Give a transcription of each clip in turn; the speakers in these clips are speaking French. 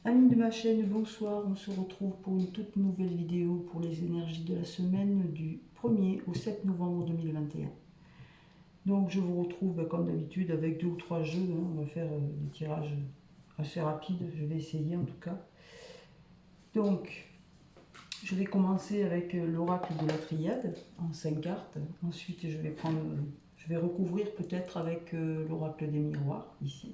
Amis de ma chaîne, bonsoir, on se retrouve pour une toute nouvelle vidéo pour les énergies de la semaine du 1er au 7 novembre 2021. Donc je vous retrouve comme d'habitude avec 2 ou 3 jeux, on va faire des tirages assez rapides, je vais essayer en tout cas. Donc je vais commencer avec l'oracle de la triade en 5 cartes, ensuite je vais recouvrir peut-être avec l'oracle des miroirs ici.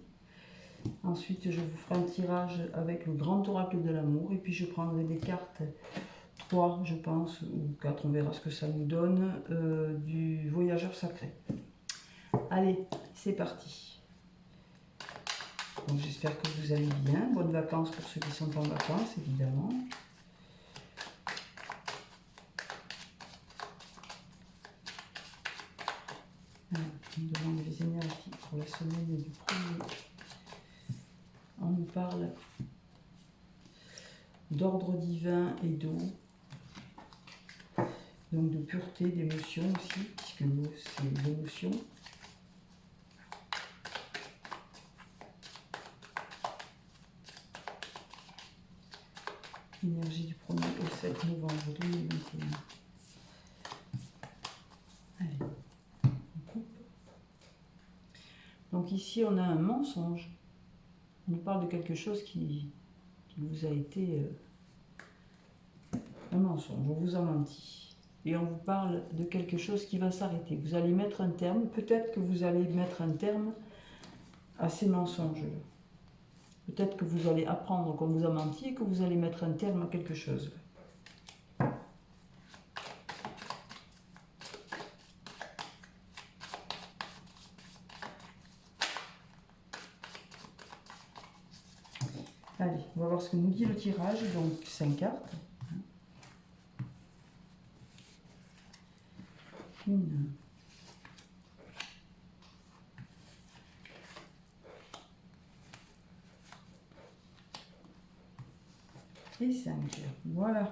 Ensuite, je vous ferai un tirage avec le grand oracle de l'amour. Et puis, je prendrai des cartes, 3 je pense, ou 4, on verra ce que ça nous donne, du voyageur sacré. Allez, c'est parti. Donc, j'espère que vous allez bien. Bonnes vacances pour ceux qui sont en vacances, évidemment. Alors, on demande les énergies pour la semaine du 1er. On nous parle d'ordre divin et d'eau. Donc de pureté, d'émotion aussi, puisque l'eau c'est l'émotion. Énergie du 1er au 7 novembre 2021. Allez, on coupe. Donc ici on a un mensonge. On nous parle de quelque chose qui vous a été un mensonge, on vous a menti. Et on vous parle de quelque chose qui va s'arrêter. Vous allez mettre un terme, peut-être que vous allez mettre un terme à ces mensonges. Peut-être que vous allez apprendre qu'on vous a menti et que vous allez mettre un terme à quelque chose. Allez, on va voir ce que nous dit le tirage. Donc 5 cartes. Une. Et 5. Voilà.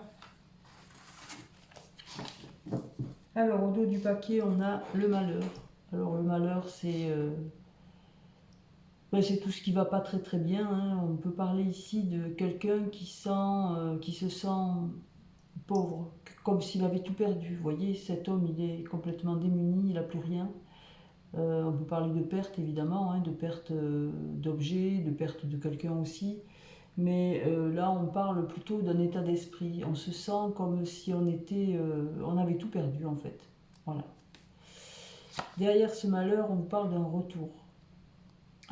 Alors au dos du paquet, on a le malheur. Alors le malheur, c'est tout ce qui va pas très très bien. Hein. On peut parler ici de quelqu'un qui se sent pauvre, comme s'il avait tout perdu. Vous voyez, cet homme, il est complètement démuni, il n'a plus rien. On peut parler de perte, évidemment, hein, de perte d'objets, de perte de quelqu'un aussi. Mais là, on parle plutôt d'un état d'esprit. On se sent comme si on avait tout perdu, en fait. Voilà. Derrière ce malheur, on parle d'un retour.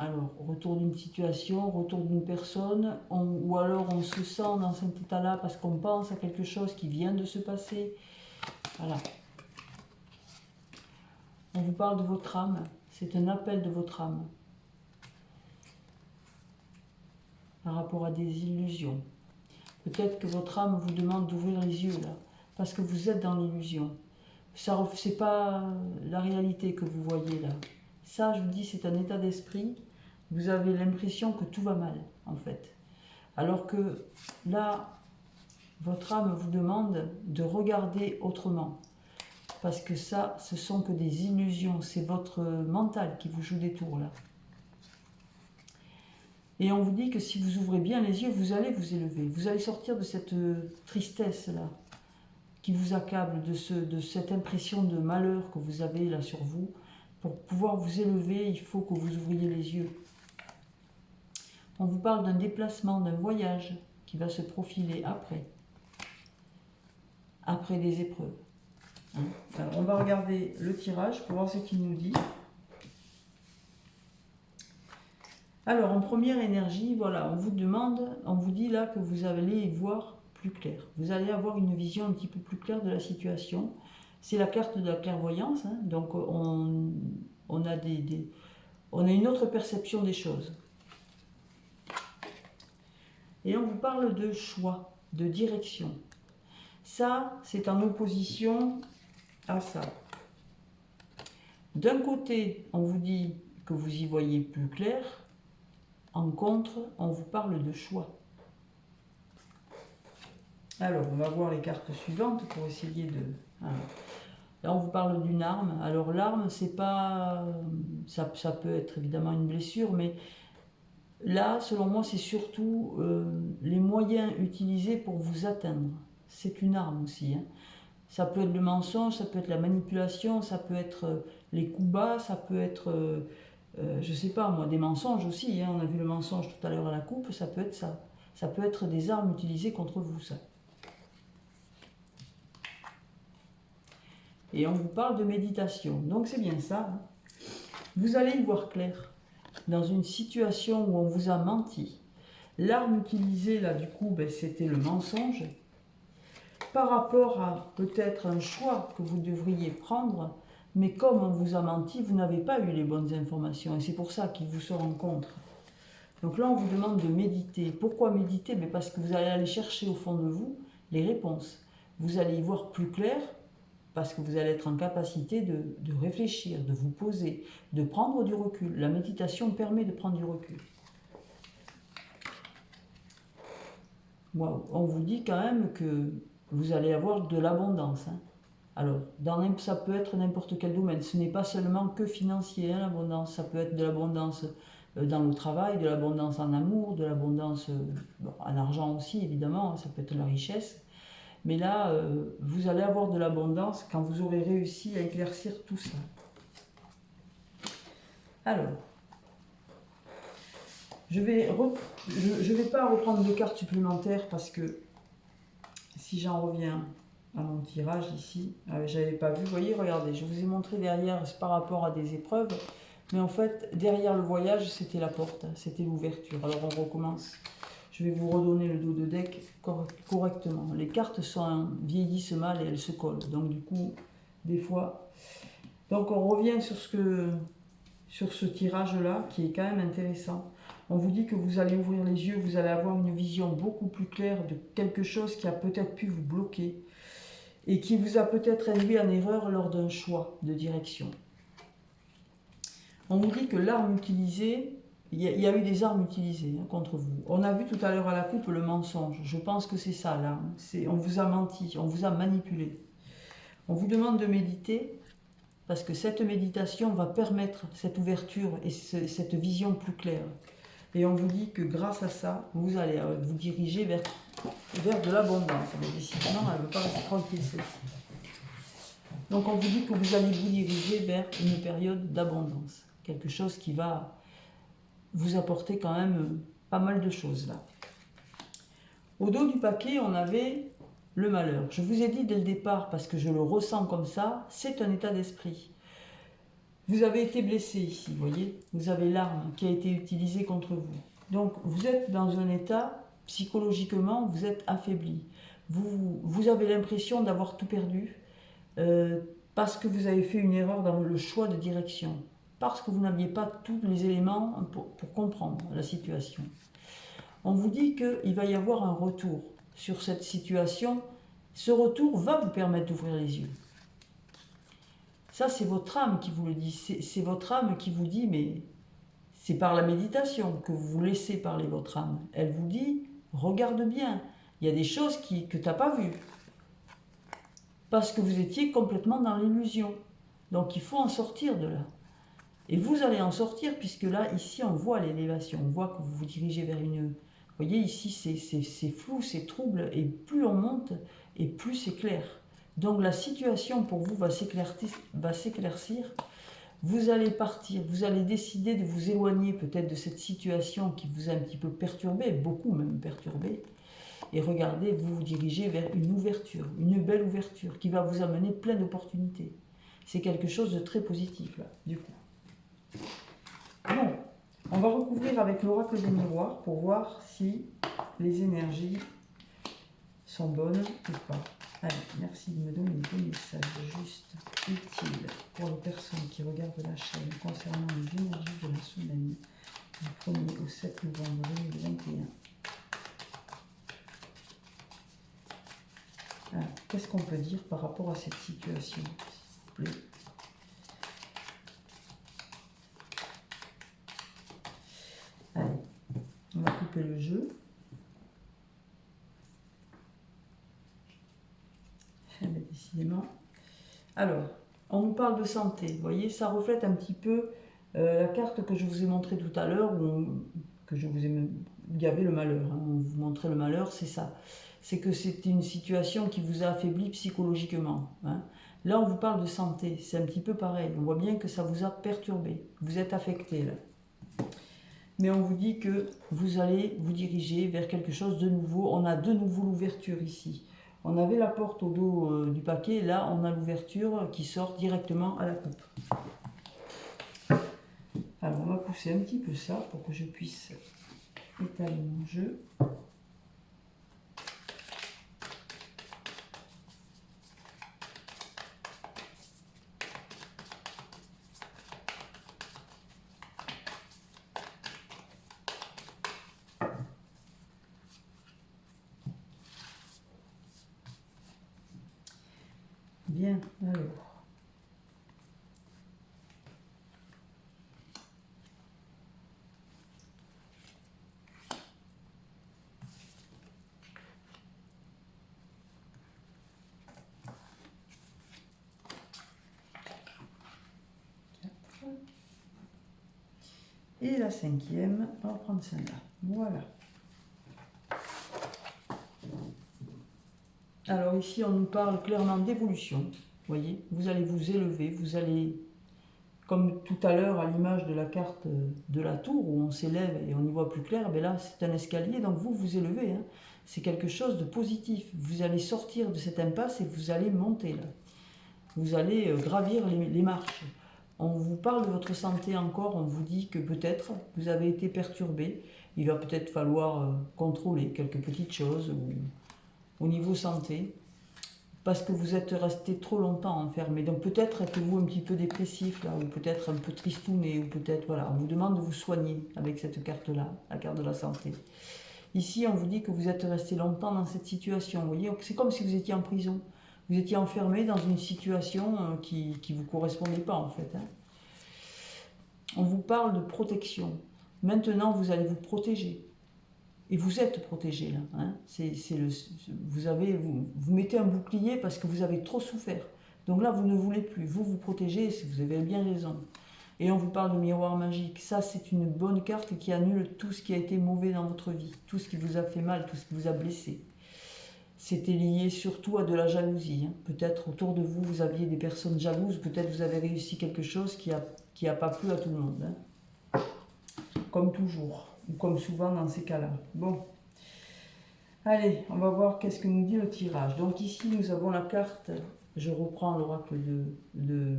Alors, retour d'une situation, retour d'une personne, ou alors on se sent dans cet état-là parce qu'on pense à quelque chose qui vient de se passer. Voilà. On vous parle de votre âme, c'est un appel de votre âme par rapport à des illusions. Peut-être que votre âme vous demande d'ouvrir les yeux là, parce que vous êtes dans l'illusion. C'est pas la réalité que vous voyez là. Ça, je vous dis, c'est un état d'esprit. Vous avez l'impression que tout va mal, en fait. Alors que là, votre âme vous demande de regarder autrement. Parce que ça, ce sont que des illusions. C'est votre mental qui vous joue des tours, là. Et on vous dit que si vous ouvrez bien les yeux, vous allez vous élever. Vous allez sortir de cette tristesse-là, qui vous accable, de cette impression de malheur que vous avez là sur vous. Pour pouvoir vous élever, il faut que vous ouvriez les yeux. On vous parle d'un déplacement, d'un voyage qui va se profiler après des épreuves. Alors, on va regarder le tirage pour voir ce qu'il nous dit. Alors, en première énergie, voilà, on vous dit là que vous allez voir plus clair. Vous allez avoir une vision un petit peu plus claire de la situation. C'est la carte de la clairvoyance, hein, donc on a une autre perception des choses. Et on vous parle de choix, de direction. Ça, c'est en opposition à ça. D'un côté, on vous dit que vous y voyez plus clair. En contre, on vous parle de choix. Alors, on va voir les cartes suivantes pour essayer de... Là, on vous parle d'une arme. Alors, l'arme, c'est pas... Ça peut être évidemment une blessure, mais Là, selon moi, c'est surtout les moyens utilisés pour vous atteindre. C'est une arme aussi, hein. Ça peut être le mensonge, ça peut être la manipulation, ça peut être les coups bas, ça peut être, je sais pas moi, des mensonges aussi, hein. On a vu le mensonge tout à l'heure à la coupe, ça peut être ça. Ça peut être des armes utilisées contre vous, ça. Et on vous parle de méditation, donc c'est bien ça, hein. Vous allez y voir clair. Dans une situation où on vous a menti, l'arme utilisée là du coup, ben, c'était le mensonge. Par rapport à peut-être un choix que vous devriez prendre, mais comme on vous a menti, vous n'avez pas eu les bonnes informations et c'est pour ça qu'ils vous se rencontrent. Donc là, on vous demande de méditer. Pourquoi méditer? Mais parce que vous allez aller chercher au fond de vous les réponses. Vous allez y voir plus clair parce que vous allez être en capacité de réfléchir, de vous poser, de prendre du recul. La méditation permet de prendre du recul. On vous dit quand même que vous allez avoir de l'abondance, hein. Alors, ça peut être n'importe quel domaine. Ce n'est pas seulement que financier, hein, l'abondance. Ça peut être de l'abondance dans le travail, de l'abondance en amour, de l'abondance en argent aussi, évidemment. Ça peut être la richesse. Mais là, vous allez avoir de l'abondance quand vous aurez réussi à éclaircir tout ça. Alors, je vais pas reprendre de cartes supplémentaires parce que si j'en reviens à mon tirage ici, j'avais pas vu, vous voyez, regardez, je vous ai montré derrière, c'est par rapport à des épreuves, mais en fait, derrière le voyage, c'était la porte, c'était l'ouverture. Alors on recommence. Je vais vous redonner le dos de deck correctement. Les cartes vieillissent mal et elles se collent. Donc du coup, des fois... Donc on revient sur ce tirage-là, qui est quand même intéressant. On vous dit que vous allez ouvrir les yeux, vous allez avoir une vision beaucoup plus claire de quelque chose qui a peut-être pu vous bloquer et qui vous a peut-être induit en erreur lors d'un choix de direction. On vous dit que l'arme utilisée, il y a eu des armes utilisées contre vous. On a vu tout à l'heure à la coupe le mensonge. Je pense que c'est ça l'arme. On vous a menti, on vous a manipulé. On vous demande de méditer parce que cette méditation va permettre cette ouverture et cette vision plus claire. Et on vous dit que grâce à ça, vous allez vous diriger vers de l'abondance. Mais décidément, elle ne veut pas rester tranquille, celle-ci. Donc on vous dit que vous allez vous diriger vers une période d'abondance. Quelque chose qui va vous apporter quand même pas mal de choses là. Au dos du paquet, on avait le malheur. Je vous ai dit dès le départ, parce que je le ressens comme ça, c'est un état d'esprit. Vous avez été blessé ici, vous voyez. Vous avez l'arme qui a été utilisée contre vous. Donc vous êtes dans un état, psychologiquement, vous êtes affaibli. Vous avez l'impression d'avoir tout perdu parce que vous avez fait une erreur dans le choix de direction. Parce que vous n'aviez pas tous les éléments pour comprendre la situation. On vous dit qu'il va y avoir un retour sur cette situation. Ce retour va vous permettre d'ouvrir les yeux. Ça, c'est votre âme qui vous le dit. C'est votre âme qui vous dit, mais c'est par la méditation que vous vous laissez parler votre âme. Elle vous dit, regarde bien, il y a des choses que tu n'as pas vues. Parce que vous étiez complètement dans l'illusion. Donc il faut en sortir de là. Et vous allez en sortir, puisque là, ici, on voit l'élévation. On voit que vous vous dirigez vers une... Vous voyez, ici, c'est flou, c'est trouble, et plus on monte, et plus c'est clair. Donc la situation pour vous va s'éclaircir. Vous allez partir, vous allez décider de vous éloigner peut-être de cette situation qui vous a un petit peu perturbé, beaucoup même perturbé. Et regardez, vous vous dirigez vers une ouverture, une belle ouverture, qui va vous amener plein d'opportunités. C'est quelque chose de très positif, là, du coup. Bon, on va recouvrir avec l'oracle des miroirs pour voir si les énergies sont bonnes ou pas. Allez, merci de me donner des messages juste utiles pour les personnes qui regardent la chaîne concernant les énergies de la semaine du 1er au 7 novembre 2021. Alors, qu'est-ce qu'on peut dire par rapport à cette situation, s'il vous plaît? Allez, on va couper le jeu. Décidément. Alors, on nous parle de santé. Vous voyez, ça reflète un petit peu la carte que je vous ai montrée tout à l'heure, où que je vous ai même... Il y avait le malheur, hein, on vous montrait le malheur, c'est ça. C'est que c'était une situation qui vous a affaibli psychologiquement. Hein. Là, on vous parle de santé, c'est un petit peu pareil. On voit bien que ça vous a perturbé, vous êtes affecté là. Mais on vous dit que vous allez vous diriger vers quelque chose de nouveau. On a de nouveau l'ouverture ici. On avait la porte au dos du paquet, là on a l'ouverture qui sort directement à la coupe. Alors on va pousser un petit peu ça pour que je puisse étaler mon jeu. Bien, alors. Et la cinquième, on va prendre celle-là. Voilà. Alors ici, on nous parle clairement d'évolution. Vous voyez, vous allez vous élever, vous allez, comme tout à l'heure à l'image de la carte de la tour, où on s'élève et on y voit plus clair, ben là c'est un escalier, donc vous vous élevez. Hein. C'est quelque chose de positif. Vous allez sortir de cette impasse et vous allez monter là. Vous allez gravir les marches. On vous parle de votre santé encore, on vous dit que peut-être vous avez été perturbé. Il va peut-être falloir contrôler quelques petites choses au niveau santé, parce que vous êtes resté trop longtemps enfermé. Donc peut-être êtes-vous un petit peu dépressif, là, ou peut-être un peu tristouné, ou peut-être, voilà, on vous demande de vous soigner avec cette carte-là, la carte de la santé. Ici, on vous dit que vous êtes resté longtemps dans cette situation, vous voyez, c'est comme si vous étiez en prison. Vous étiez enfermé dans une situation qui ne vous correspondait pas, en fait. Hein. On vous parle de protection. Maintenant, vous allez vous protéger. Et vous êtes protégé là. Hein. Vous mettez un bouclier parce que vous avez trop souffert. Donc là, vous ne voulez plus. Vous vous protégez, vous avez bien raison. Et on vous parle de miroir magique. Ça, c'est une bonne carte qui annule tout ce qui a été mauvais dans votre vie. Tout ce qui vous a fait mal, tout ce qui vous a blessé. C'était lié surtout à de la jalousie. Hein. Peut-être autour de vous, vous aviez des personnes jalouses. Peut-être vous avez réussi quelque chose qui a pas plu à tout le monde. Hein. Comme toujours. Ou comme souvent dans ces cas-là. Bon. Allez, on va voir qu'est-ce que nous dit le tirage. Donc ici, nous avons la carte, je reprends l'oracle de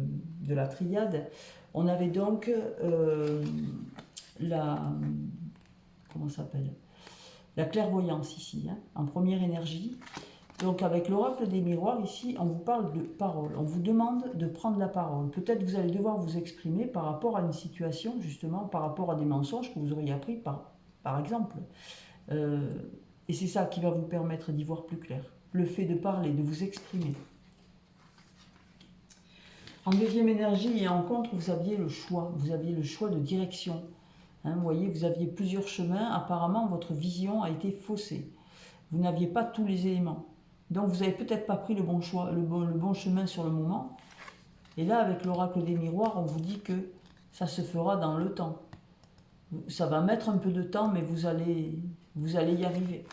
la triade. On avait donc comment ça s'appelle, la clairvoyance ici, hein, en première énergie. Donc avec l'oracle des miroirs, ici, on vous parle de parole. On vous demande de prendre la parole. Peut-être vous allez devoir vous exprimer par rapport à une situation, justement, par rapport à des mensonges que vous auriez appris, par exemple. Et c'est ça qui va vous permettre d'y voir plus clair. Le fait de parler, de vous exprimer. En deuxième énergie et en contre, vous aviez le choix. Vous aviez le choix de direction. Hein, vous voyez, vous aviez plusieurs chemins. Apparemment, votre vision a été faussée. Vous n'aviez pas tous les éléments. Donc vous n'avez peut-être pas pris le bon choix, le bon chemin sur le moment. Et là, avec l'oracle des miroirs, on vous dit que ça se fera dans le temps. Ça va mettre un peu de temps, mais vous allez y arriver.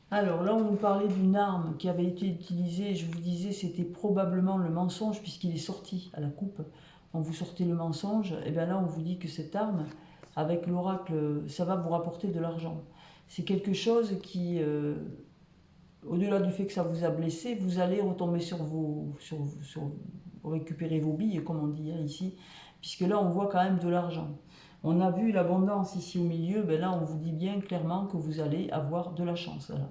Alors là, on nous parlait d'une arme qui avait été utilisée, je vous disais, c'était probablement le mensonge, puisqu'il est sorti à la coupe. On vous sortait le mensonge, et bien là, on vous dit que cette arme, avec l'oracle, ça va vous rapporter de l'argent. C'est quelque chose qui, au-delà du fait que ça vous a blessé, vous allez retomber récupérer vos billes, comme on dit hein, ici, puisque là, on voit quand même de l'argent. On a vu l'abondance ici au milieu, ben là, on vous dit bien clairement que vous allez avoir de la chance. Là.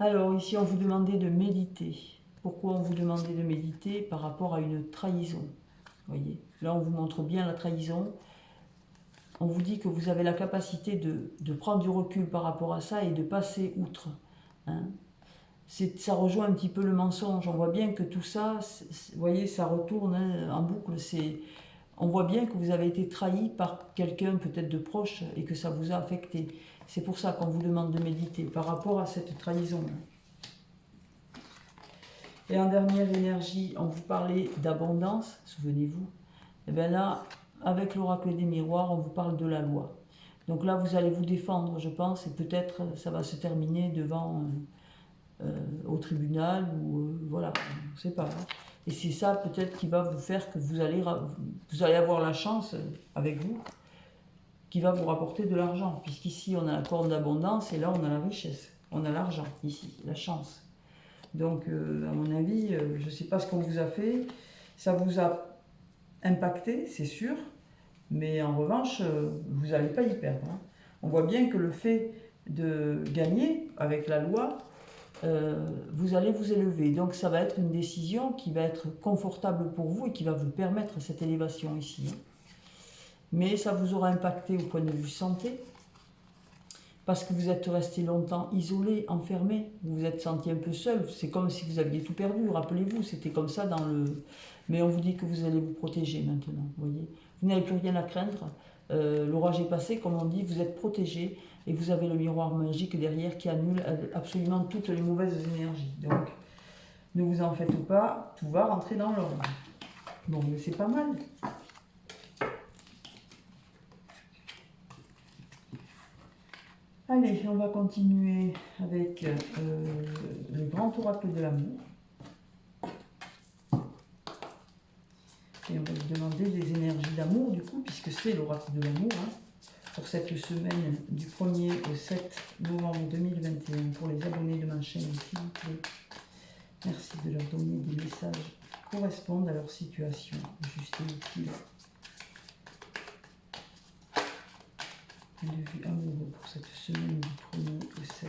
Alors, ici, on vous demandait de méditer. Pourquoi on vous demandait de méditer? Par rapport à une trahison. Voyez, là, on vous montre bien la trahison. On vous dit que vous avez la capacité de prendre du recul par rapport à ça et de passer outre. Hein. Ça rejoint un petit peu le mensonge. On voit bien que tout ça, vous voyez, ça retourne hein, en boucle. On voit bien que vous avez été trahi par quelqu'un peut-être de proche et que ça vous a affecté. C'est pour ça qu'on vous demande de méditer par rapport à cette trahison. Et en dernière énergie, on vous parlait d'abondance, souvenez-vous. Et bien là, avec l'oracle des miroirs, on vous parle de la loi. Donc là, vous allez vous défendre, je pense, et peut-être ça va se terminer devant au tribunal, ou voilà, je ne sais pas. Et c'est ça peut-être qui va vous faire que vous allez avoir la chance avec vous, qui va vous rapporter de l'argent, puisqu'ici on a la corne d'abondance et là on a la richesse, on a l'argent ici, la chance. Donc à mon avis, je ne sais pas ce qu'on vous a fait, ça vous a impacté, c'est sûr, mais en revanche, vous n'allez pas y perdre. Hein. On voit bien que le fait de gagner avec la loi, vous allez vous élever. Donc ça va être une décision qui va être confortable pour vous et qui va vous permettre cette élévation ici. Hein. Mais ça vous aura impacté au point de vue santé, parce que vous êtes resté longtemps isolé, enfermé, vous vous êtes senti un peu seul, c'est comme si vous aviez tout perdu, rappelez-vous, c'était comme ça dans le... Mais on vous dit que vous allez vous protéger maintenant, vous voyez. Vous n'avez plus rien à craindre, l'orage est passé, comme on dit, vous êtes protégé, et vous avez le miroir magique derrière qui annule absolument toutes les mauvaises énergies. Donc, ne vous en faites pas, tout va rentrer dans l'ordre. Bon, mais c'est pas mal. Allez, on va continuer avec le grand oracle de l'amour. Et on va lui demander des énergies d'amour, du coup, puisque c'est l'oracle de l'amour, hein, pour cette semaine du 1er au 7 novembre 2021, pour les abonnés de ma chaîne, s'il vous plaît. Merci de leur donner des messages qui correspondent à leur situation, juste et utile. De vue amoureux pour cette semaine du 1er au 7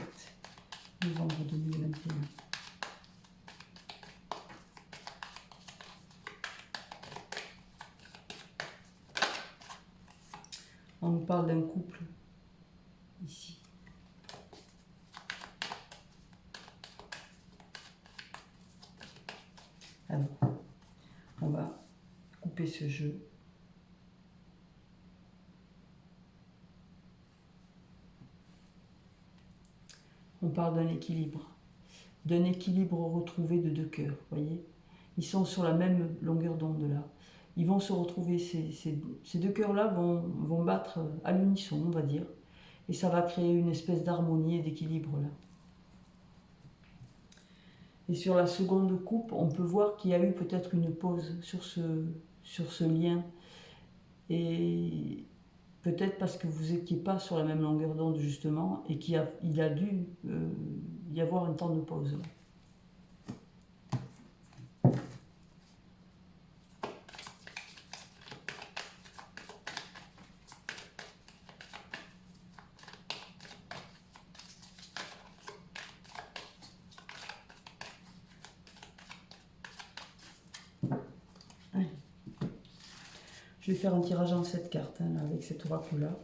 novembre 2021. On nous parle d'un couple ici. Alors, on va couper ce jeu. On parle d'un équilibre retrouvé de deux cœurs, voyez. Ils sont sur la même longueur d'onde là. Ils vont se retrouver, ces deux cœurs-là vont battre à l'unisson, on va dire. Et ça va créer une espèce d'harmonie et d'équilibre là. Et sur la seconde coupe, on peut voir qu'il y a eu peut-être une pause sur ce lien. Et peut-être parce que vous n'étiez pas sur la même longueur d'onde justement, et qu'il a dû y avoir un temps de pause. Je vais faire un tirage en 7 cartes hein, avec cet oracle-là.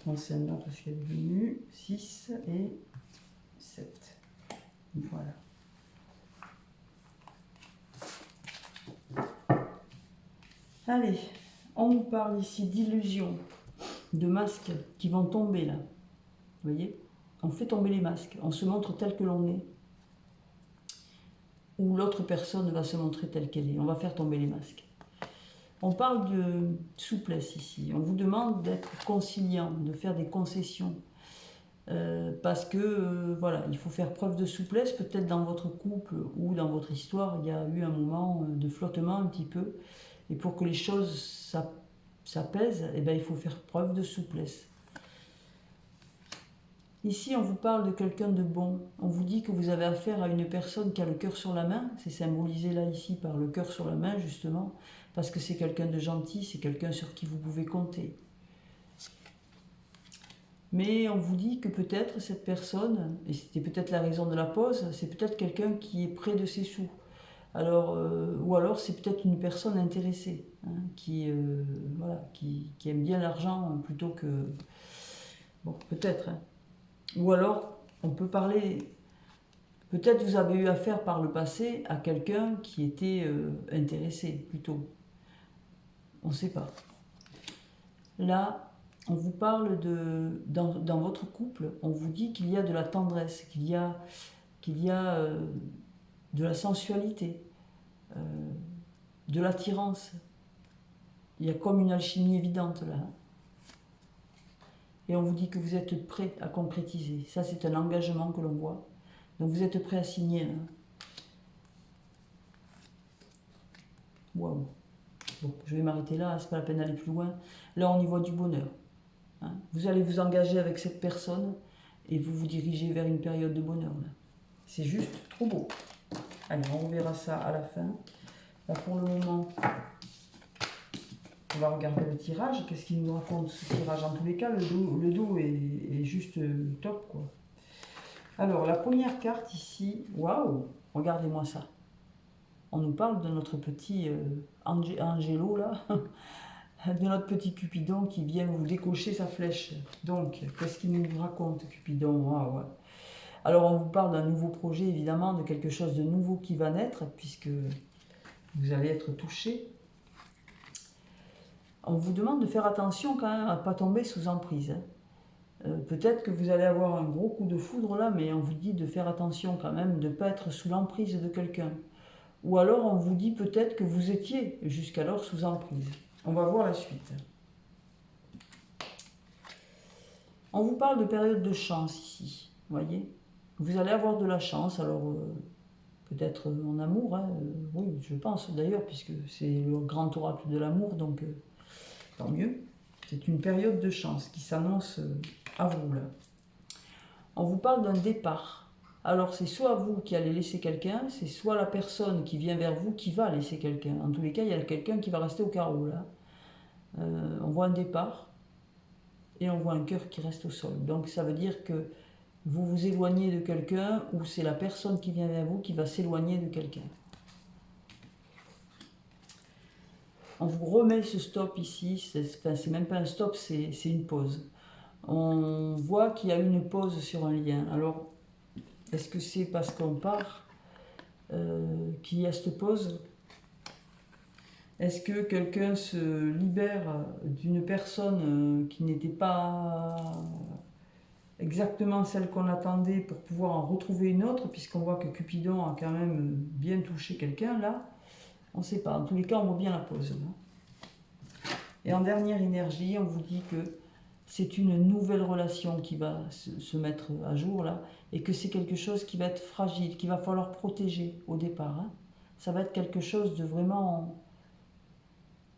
On celle-là parce qu'elle est venue 6 et 7. Voilà. Allez, on nous parle ici d'illusions, de masques qui vont tomber là. Vous voyez? On fait tomber les masques, on se montre tel que l'on est. Ou l'autre personne va se montrer telle qu'elle est. On va faire tomber les masques. On parle de souplesse ici. On vous demande d'être conciliant, de faire des concessions. Parce que, voilà, il faut faire preuve de souplesse. Peut-être dans votre couple ou dans votre histoire, il y a eu un moment de flottement un petit peu. Et pour que les choses s'apaisent, eh ben, il faut faire preuve de souplesse. Ici, on vous parle de quelqu'un de bon. On vous dit que vous avez affaire à une personne qui a le cœur sur la main. C'est symbolisé là, ici, par le cœur sur la main, justement. Parce que c'est quelqu'un de gentil, c'est quelqu'un sur qui vous pouvez compter. Mais on vous dit que peut-être cette personne, et c'était peut-être la raison de la pause, c'est peut-être quelqu'un qui est près de ses sous. Alors, ou alors c'est peut-être une personne intéressée, hein, voilà, qui aime bien l'argent plutôt que... Bon, peut-être. Hein. Ou alors, on peut parler Peut-être vous avez eu affaire par le passé à quelqu'un qui était intéressé, plutôt. On ne sait pas. Là, on vous parle de... Dans votre couple, on vous dit qu'il y a de la tendresse, qu'il y a de la sensualité, de l'attirance. Il y a comme une alchimie évidente là. Et on vous dit que vous êtes prêt à concrétiser. Ça, c'est un engagement que l'on voit. Donc vous êtes prêt à signer là. Waouh. Bon, je vais m'arrêter là, c'est pas la peine d'aller plus loin. Là, on y voit du bonheur. Hein. Vous allez vous engager avec cette personne et vous vous dirigez vers une période de bonheur. C'est juste trop beau. Allez, on reverra ça à la fin. Là, pour le moment, on va regarder le tirage. Qu'est-ce qu'il nous raconte ce tirage? En tous les cas, le dos est juste top, quoi. Alors, la première carte ici, waouh, regardez-moi ça. On nous parle de notre petit Angelo, là, de notre petit Cupidon qui vient vous décocher sa flèche. Donc, qu'est-ce qu'il nous raconte, Cupidon? Waouh. Alors, on vous parle d'un nouveau projet, évidemment, de quelque chose de nouveau qui va naître, puisque vous allez être touché. On vous demande de faire attention quand même à ne pas tomber sous emprise. Peut-être que vous allez avoir un gros coup de foudre là, mais on vous dit de faire attention quand même, de ne pas être sous l'emprise de quelqu'un. Ou alors on vous dit peut-être que vous étiez jusqu'alors sous emprise. On va voir la suite. On vous parle de période de chance ici, voyez. Vous allez avoir de la chance, alors peut-être en amour, hein, oui, je pense d'ailleurs, puisque c'est le grand oracle de l'amour, donc tant mieux. C'est une période de chance qui s'annonce à vous là. On vous parle d'un départ. Alors c'est soit vous qui allez laisser quelqu'un, c'est soit la personne qui vient vers vous qui va laisser quelqu'un. En tous les cas, il y a quelqu'un qui va rester au carreau là. On voit un départ et on voit un cœur qui reste au sol. Donc ça veut dire que vous vous éloignez de quelqu'un ou c'est la personne qui vient vers vous qui va s'éloigner de quelqu'un. On vous remet ce stop ici, c'est même pas un stop, c'est une pause. On voit qu'il y a une pause sur un lien. Alors, est-ce que c'est parce qu'on part qu'il y a cette pause? Est-ce que quelqu'un se libère d'une personne qui n'était pas exactement celle qu'on attendait pour pouvoir en retrouver une autre, puisqu'on voit que Cupidon a quand même bien touché quelqu'un là? On ne sait pas. En tous les cas, on voit bien la pause. Et en dernière énergie, on vous dit que c'est une nouvelle relation qui va se mettre à jour là, et que c'est quelque chose qui va être fragile, qu'il va falloir protéger au départ. Hein. Ça va être quelque chose de vraiment...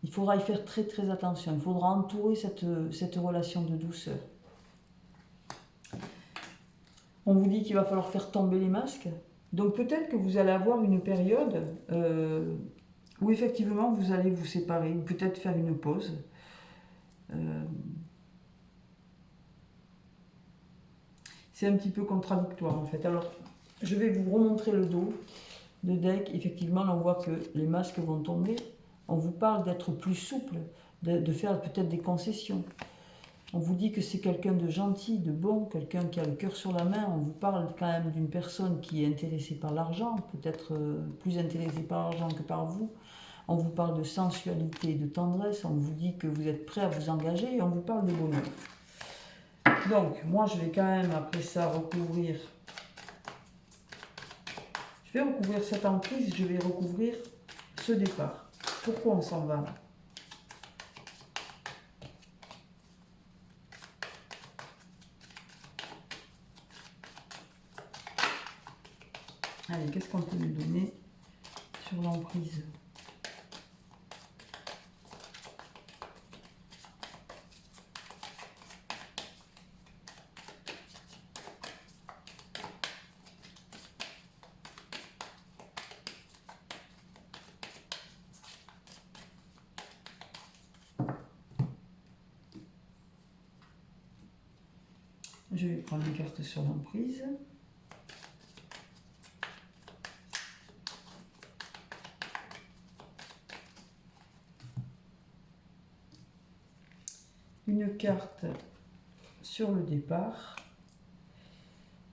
Il faudra y faire très très attention, il faudra entourer cette relation de douceur. On vous dit qu'il va falloir faire tomber les masques. Donc peut-être que vous allez avoir une période où effectivement vous allez vous séparer, ou peut-être faire une pause. C'est un petit peu contradictoire en fait. Alors, je vais vous remontrer le dos de deck. Effectivement, on voit que les masques vont tomber. On vous parle d'être plus souple, de faire peut-être des concessions. On vous dit que c'est quelqu'un de gentil, de bon, quelqu'un qui a le cœur sur la main. On vous parle quand même d'une personne qui est intéressée par l'argent, peut-être plus intéressée par l'argent que par vous. On vous parle de sensualité, de tendresse. On vous dit que vous êtes prêt à vous engager et on vous parle de bonheur. Donc, moi, je vais quand même, après ça, recouvrir... Je vais recouvrir cette emprise, je vais recouvrir ce départ. Pourquoi on s'en va là? Allez, qu'est-ce qu'on peut nous donner sur l'emprise? Je vais prendre une carte sur l'emprise. Une carte sur le départ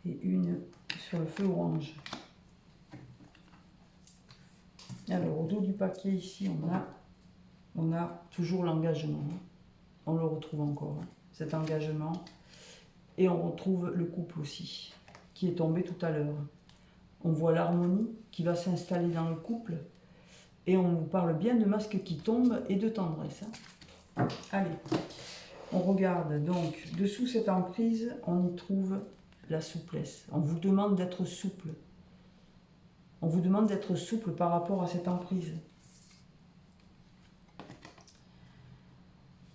et une sur le feu orange. Alors, au dos du paquet, ici, on a toujours l'engagement. On le retrouve encore, hein, cet engagement. Et on retrouve le couple aussi, qui est tombé tout à l'heure. On voit l'harmonie qui va s'installer dans le couple. Et on nous parle bien de masques qui tombent et de tendresse. Hein. Allez, on regarde donc, dessous cette emprise, on y trouve la souplesse. On vous demande d'être souple. On vous demande d'être souple par rapport à cette emprise.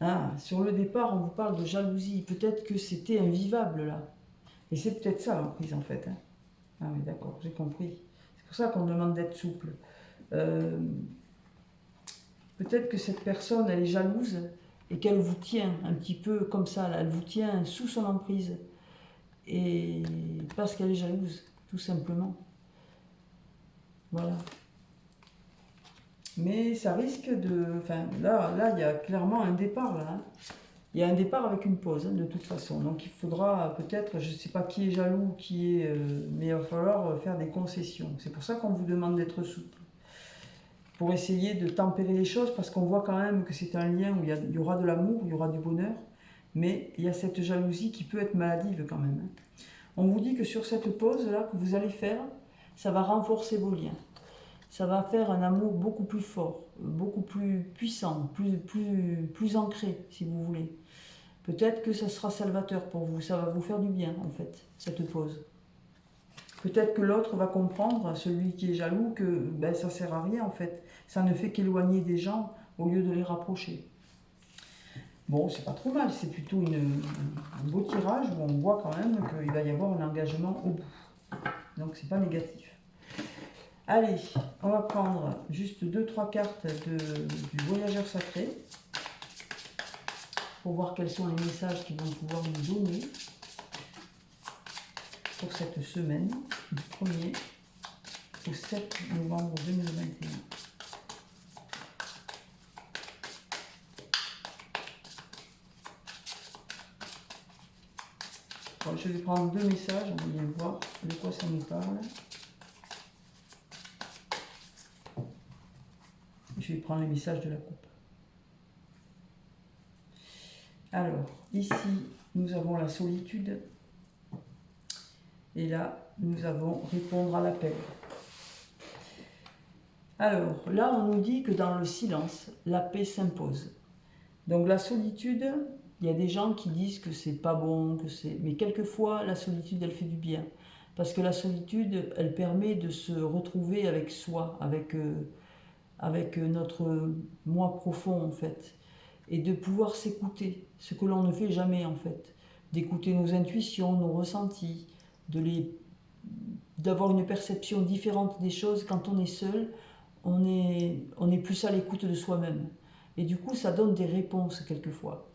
Ah, sur le départ, on vous parle de jalousie. Peut-être que c'était invivable, là. Et c'est peut-être ça, l'emprise, en fait. Hein. Ah oui, d'accord, j'ai compris. C'est pour ça qu'on demande d'être souple. Peut-être que cette personne, elle est jalouse et qu'elle vous tient un petit peu comme ça. Là. Elle vous tient sous son emprise. Et parce qu'elle est jalouse, tout simplement. Voilà. Mais ça risque de... Enfin, là, il y a clairement un départ, là. Hein. Il y a un départ avec une pause, hein, de toute façon. Donc, il faudra peut-être, je ne sais pas qui est jaloux, qui est... mais il va falloir faire des concessions. C'est pour ça qu'on vous demande d'être souple. Pour essayer de tempérer les choses, parce qu'on voit quand même que c'est un lien où il y aura de l'amour, il y aura du bonheur. Mais il y a cette jalousie qui peut être maladive quand même. Hein. On vous dit que sur cette pause-là que vous allez faire, ça va renforcer vos liens. Ça va faire un amour beaucoup plus fort, beaucoup plus puissant, plus ancré, si vous voulez. Peut-être que ça sera salvateur pour vous, ça va vous faire du bien, en fait, cette pause. Peut-être que l'autre va comprendre, celui qui est jaloux, que ben, ça ne sert à rien, en fait. Ça ne fait qu'éloigner des gens au lieu de les rapprocher. Bon, c'est pas trop mal, c'est plutôt un beau tirage où on voit quand même qu'il va y avoir un engagement au bout. Donc, c'est pas négatif. Allez, on va prendre juste 2-3 cartes du voyageur sacré pour voir quels sont les messages qu'ils vont pouvoir nous donner pour cette semaine du 1er au 7 novembre 2021. Bon, je vais prendre 2 messages, on va bien voir de quoi ça nous parle. Je vais prendre les messages de la coupe. Alors, ici, nous avons la solitude. Et là, nous avons répondre à l'appel. Alors, là, on nous dit que dans le silence, la paix s'impose. Donc, la solitude, il y a des gens qui disent que c'est pas bon, que c'est... Mais quelquefois, la solitude, elle fait du bien. Parce que la solitude, elle permet de se retrouver avec soi, avec notre moi profond en fait, et de pouvoir s'écouter, ce que l'on ne fait jamais en fait, d'écouter nos intuitions, nos ressentis, d'avoir une perception différente des choses. Quand on est seul, on est plus à l'écoute de soi-même, et du coup ça donne des réponses quelquefois,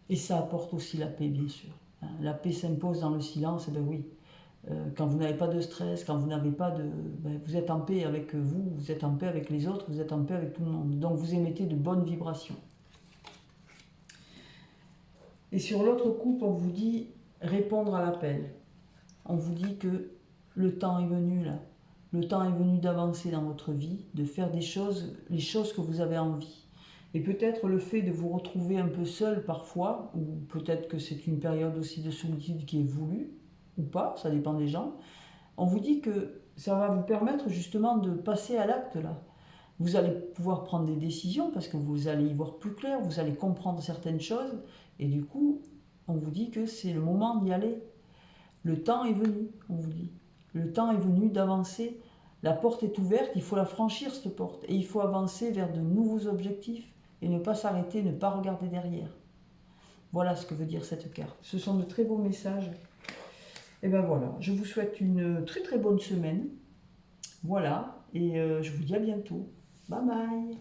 et ça apporte aussi la paix bien sûr. La paix s'impose dans le silence, ben oui. Quand vous n'avez pas de stress, quand vous n'avez pas de... Ben, vous êtes en paix avec vous, vous êtes en paix avec les autres, vous êtes en paix avec tout le monde. Donc vous émettez de bonnes vibrations. Et sur l'autre coupe, on vous dit répondre à l'appel. On vous dit que le temps est venu là. Le temps est venu d'avancer dans votre vie, de faire des choses, les choses que vous avez envie. Et peut-être le fait de vous retrouver un peu seul parfois, ou peut-être que c'est une période aussi de solitude qui est voulue, ou pas, ça dépend des gens. On vous dit que ça va vous permettre justement de passer à l'acte là. Vous allez pouvoir prendre des décisions parce que vous allez y voir plus clair, vous allez comprendre certaines choses, et du coup, on vous dit que c'est le moment d'y aller. Le temps est venu, on vous dit. Le temps est venu d'avancer. La porte est ouverte, il faut la franchir cette porte, et il faut avancer vers de nouveaux objectifs et ne pas s'arrêter, ne pas regarder derrière. Voilà ce que veut dire cette carte. Ce sont de très beaux messages. Et ben voilà, je vous souhaite une très très bonne semaine. Voilà, et je vous dis à bientôt. Bye bye.